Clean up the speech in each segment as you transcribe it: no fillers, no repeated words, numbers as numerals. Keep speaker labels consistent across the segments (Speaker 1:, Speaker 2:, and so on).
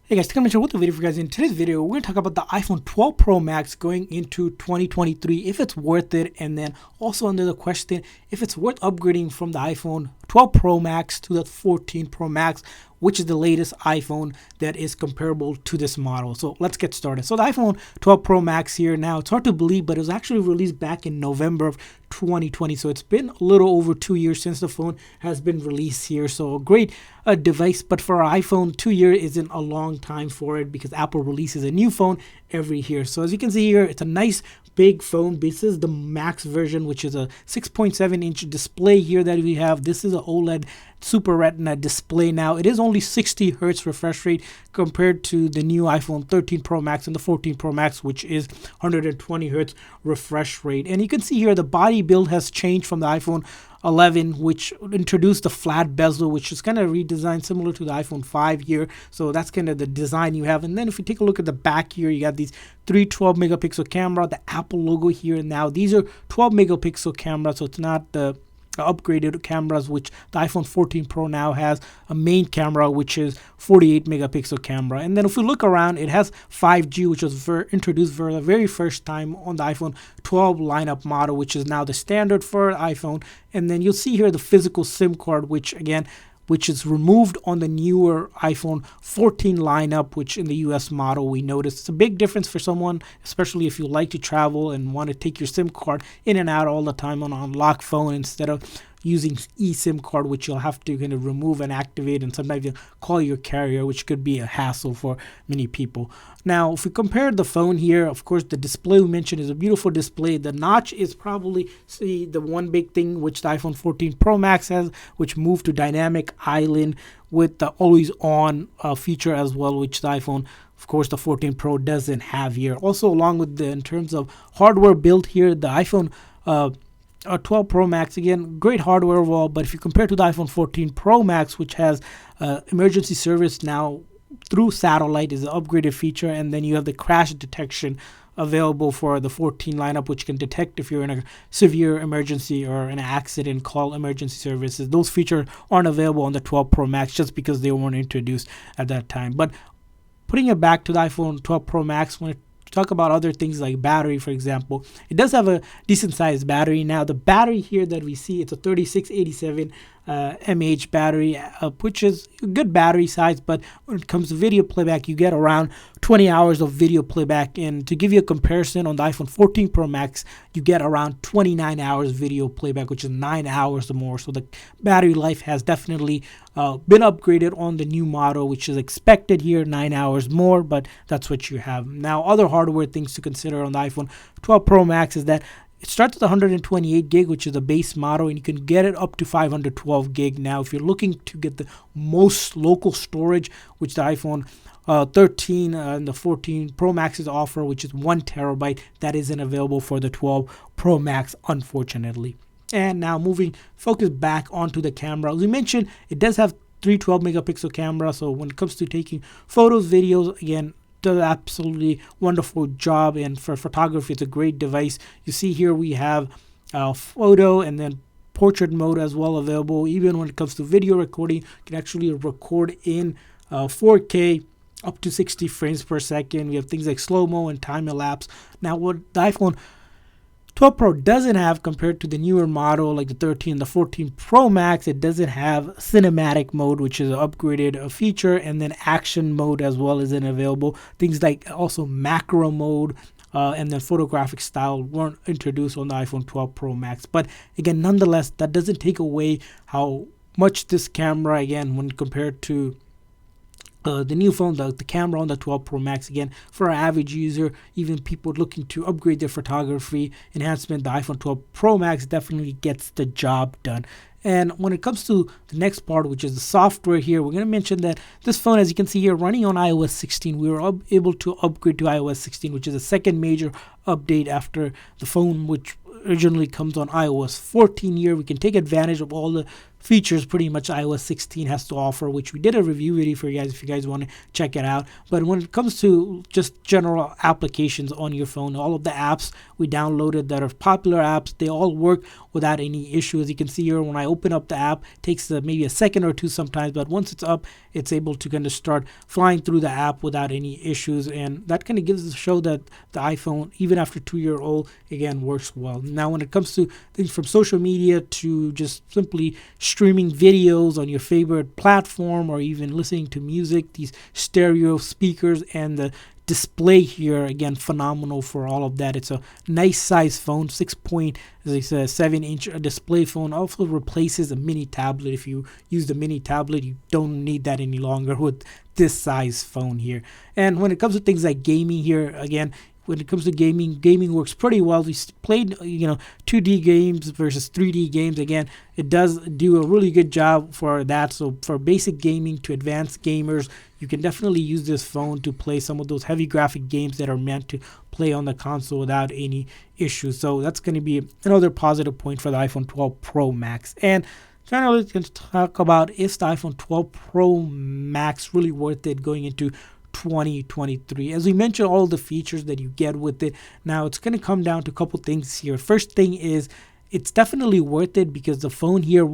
Speaker 1: Hey guys, welcome to the video for you guys. In today's video, we're going to talk about the iPhone 12 Pro Max going into 2023, if it's worth it, and then also under the question, if it's worth upgrading from the iPhone 12 Pro Max to the 14 Pro Max, which is the latest iPhone that is comparable to this model. So let's get started. So the iPhone 12 Pro Max here now, it's hard to believe, but it was actually released back in November of 2020. So it's been a little over 2 years since the phone has been released here. So a great device, but for our iPhone, 2 years isn't a long time for it because Apple releases a new phone every year. So as you can see here, it's a nice big phone. This is the Max version, which is a 6.7-inch display here that we have. This is an OLED Super Retina display. Now it is only 60 hertz refresh rate compared to the new iPhone 13 Pro Max and the 14 Pro Max, which is 120 hertz refresh rate. And you can see here the body build has changed from the iPhone 11, which introduced the flat bezel, which is kind of redesigned similar to the iPhone 5 here. So that's kind of the design you have. And then if you take a look at the back here, you got these 12 megapixel camera, the Apple logo here. Now these are 12 megapixel cameras, so it's not the upgraded cameras, which the iPhone 14 Pro now has a main camera, which is 48 megapixel camera. And then if we look around, it has 5G, which was introduced for the very first time on the iPhone 12 lineup model, which is now the standard for iPhone. And then you'll see here the physical SIM card, which is removed on the newer iPhone 14 lineup, which in the US model we noticed. It's a big difference for someone, especially if you like to travel and want to take your SIM card in and out all the time on an unlocked phone instead of using eSIM card, which you'll have to kind of remove and activate, and sometimes you call your carrier, which could be a hassle for many people. Now, if we compare the phone here, of course, the display we mentioned is a beautiful display. The notch is probably the one big thing which the iPhone 14 Pro Max has, which moved to dynamic island with the always on feature as well, which the iPhone, of course, the 14 Pro doesn't have here. Also, along with in terms of hardware built here, the iPhone 12 Pro Max, again, great hardware overall, but if you compare to the iPhone 14 Pro Max, which has emergency service now through satellite, is an upgraded feature, and then you have the crash detection available for the 14 lineup, which can detect if you're in a severe emergency or an accident, call emergency services. Those features aren't available on the 12 Pro Max just because they weren't introduced at that time. But putting it back to the iPhone 12 Pro Max, when it talk about other things like battery, for example, it does have a decent sized battery. Now the battery here that we see, it's a 3687 mAh battery, which is a good battery size, but when it comes to video playback, you get around 20 hours of video playback. And to give you a comparison, on the iPhone 14 Pro Max, you get around 29 hours video playback, which is 9 hours or more. So the battery life has definitely been upgraded on the new model, which is expected here, 9 hours more, but that's what you have. Now, other hardware things to consider on the iPhone 12 Pro Max is that it starts with 128 gig, which is the base model, and you can get it up to 512 gig. Now, if you're looking to get the most local storage, which the iPhone 13 and the 14 Pro Maxes offer, which is 1 terabyte, that isn't available for the 12 Pro Max, unfortunately. And now focus back onto the camera. As we mentioned, it does have 12 megapixel camera, so when it comes to taking photos, videos, again, does absolutely wonderful job. And for photography, it's a great device. You see here we have photo and then portrait mode as well available. Even when it comes to video recording, you can actually record in 4K up to 60 frames per second. We have things like slow-mo and time-elapse. Now, what the iPhone 12 Pro doesn't have compared to the newer model like the 13 and the 14 Pro Max, it doesn't have cinematic mode, which is an upgraded feature, and then action mode as well isn't available. Things like also macro mode and then photographic style weren't introduced on the iPhone 12 Pro Max. But again, nonetheless, that doesn't take away how much this camera, again, when compared to the new phone, the camera on the 12 Pro Max, again, for an average user, even people looking to upgrade their photography enhancement, the iPhone 12 Pro Max definitely gets the job done. And when it comes to the next part, which is the software here, we're going to mention that this phone, as you can see here, running on iOS 16, we were able to upgrade to iOS 16, which is the second major update after the phone, which originally comes on iOS 14 here. We can take advantage of all the features pretty much iOS 16 has to offer, which we did a review video for you guys if you guys want to check it out. But when it comes to just general applications on your phone, all of the apps we downloaded that are popular apps, they all work without any issues. You can see here when I open up the app, it takes maybe a second or two sometimes, but once it's up, it's able to kind of start flying through the app without any issues. And that kind of gives us a show that the iPhone, even after 2-year-old, again works well. Now when it comes to things from social media to just simply streaming videos on your favorite platform or even listening to music, these stereo speakers and the display here, again, phenomenal for all of that. It's a nice size phone, 6.7-inch display phone. Also replaces a mini tablet. If you use the mini tablet, you don't need that any longer with this size phone here. And when it comes to things like gaming here, again, when it comes to gaming works pretty well. We played 2D games versus 3D games. Again, it does do a really good job for that. So for basic gaming to advanced gamers, you can definitely use this phone to play some of those heavy graphic games that are meant to play on the console without any issues. So that's going to be another positive point for the iPhone 12 Pro Max. And finally, let's talk about, is the iPhone 12 Pro Max really worth it going into 2023? As we mentioned, all the features that you get with it. Now it's going to come down to a couple things here. First thing is, it's definitely worth it because the phone here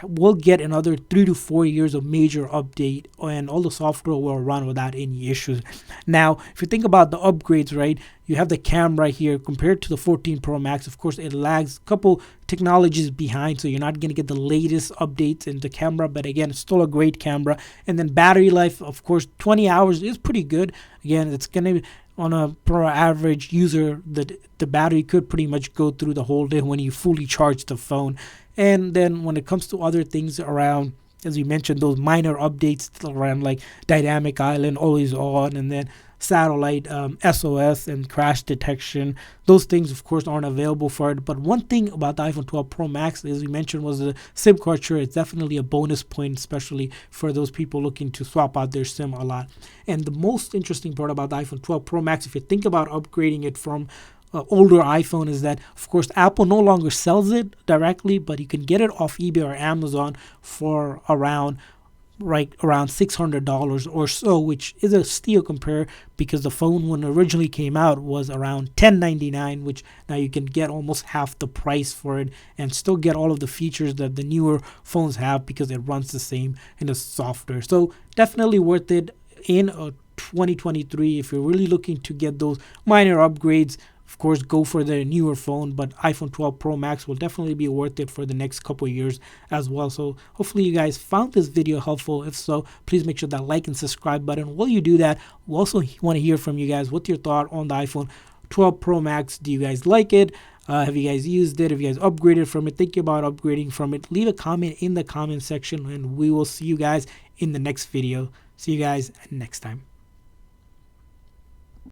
Speaker 1: will get another 3 to 4 years of major update, and all the software will run without any issues. Now, if you think about the upgrades, right, you have the camera here compared to the 14 Pro Max. Of course, it lags a couple technologies behind, so you're not going to get the latest updates in the camera, but again, it's still a great camera. And then battery life, of course, 20 hours is pretty good. Again, it's going to be on a per average user, the battery could pretty much go through the whole day when you fully charge the phone. And then when it comes to other things around, as we mentioned, those minor updates around like Dynamic Island, Always On, and then satellite SOS and crash detection, those things of course aren't available for it. But one thing about the iPhone 12 Pro Max, as we mentioned, was the SIM card share. It's definitely a bonus point, especially for those people looking to swap out their SIM a lot. And the most interesting part about the iPhone 12 Pro Max, if you think about upgrading it from older iPhone, is that of course Apple no longer sells it directly, but you can get it off eBay or Amazon for around $600 or so, which is a steal compared, because the phone when it originally came out was around $1099, which now you can get almost half the price for it and still get all of the features that the newer phones have because it runs the same in the software. So definitely worth it in 2023 if you're really looking to get those minor upgrades. Of course, go for the newer phone, but iPhone 12 Pro Max will definitely be worth it for the next couple of years as well. So hopefully you guys found this video helpful. If so, please make sure that like and subscribe button. While you do that, we also want to hear from you guys. What's your thought on the iPhone 12 Pro Max? Do you guys like it? Have you guys used it? Have you guys upgraded from it? Thinking about upgrading from it? Leave a comment in the comment section, and we will see you guys in the next video. See you guys next time.